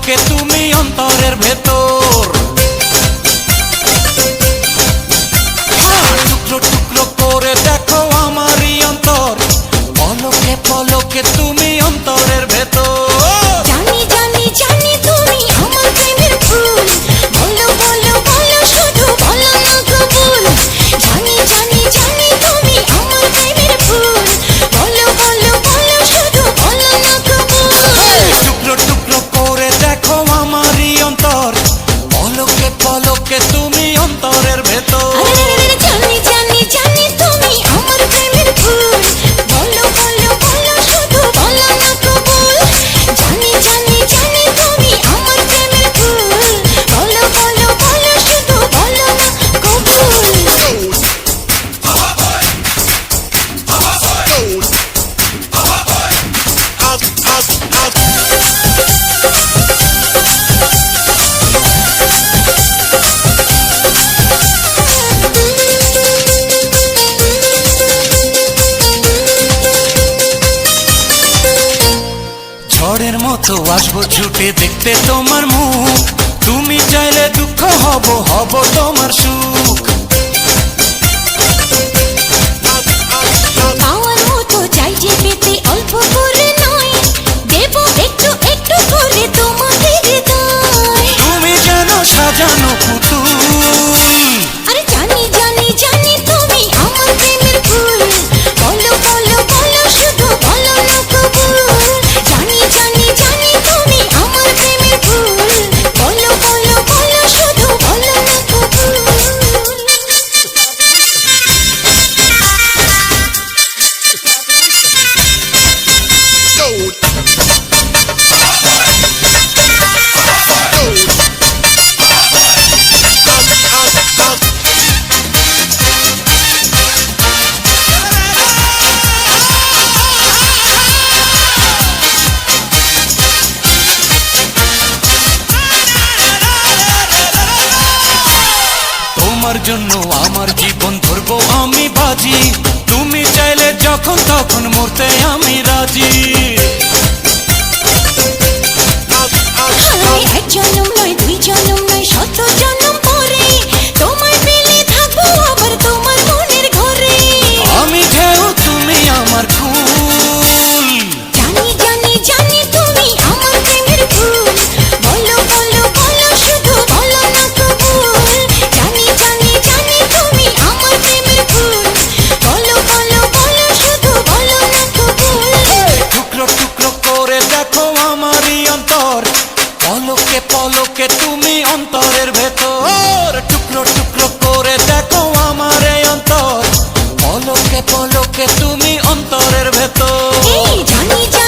পলকে তুমি অন্তরের ভেতর। টুকরো টুকরো করে দেখো আমারই অন্তর, পলকে পলকে তুমি অন্তরের ভেতর। জানি জানি জানি তুমি আমার প্রেমের ফুল, বলো বলো বলো শুধু বলো না কবুল। জানি জানি জানি তুমি আমার প্রেমের ফুল, বলো বলো বলো শুধু বলো না কবুল। টুকরো টুকরো করে দেখো আমারই অন্তর, পলকে পলকে তুমি অন্তরের ভেতর। জানি জানি জানি তুমি আমার প্রেমের ফুল, বলো বলো বলো শুধু বলো না কবুল। জানি জানি জানি তুমি আমার প্রেমের ফুল, বলো বলো বলো শুধু বলো না কবুল। ঝড়ের মতো আসবো ছুটে দেখতে তোমার মুখ, তুমি চাইলে দুঃখ হব হব তোমার সুখ। পাওয়ার মতো চাই যে পেতে অল্প করে নয়, দেব একটু একটু করে তোমাদের হৃদয়। তুমি যেন সাজানো পুতুল, আরে জানি জানি জানি তুমি আমার প্রেমের ফুল, বলো বলো বলো শুধু বলো না কবুল। জানি জানি জানি তুমি আমার প্রেমের ফুল, বলো বলো বলো শুধু বলো না কবুল। তোমার জন্য আমার জীবন ধরবো আমি বাজি, তুমি চাইলে যখন তখন মরতে আমি রাজি। এক জনম নয় দুই জনম নয় শত জনম পরে, তোমায় পেলে থাকবো আবার তোমার মনের ঘরে। আমি ঢেউ তুমি আমার কুল, জানি জানি জানি তুমি আমার প্রেমের ফুল, বলো বলো বলো শুধু বলো না কবুল। জানি জানি জানি তুমি আমার প্রেমের ফুল, বলো বলো বলো শুধু বলো না কবুল। টুকরো টুকরো করে দেখো আমারই অন্তর, পলকে পলকে তুমি অন্তরের ভেতর। টুকরো টুকরো করে দেখো আমার এই অন্তর, পলকে পলকে তুমি অন্তরের ভেতর। এই জানি জানি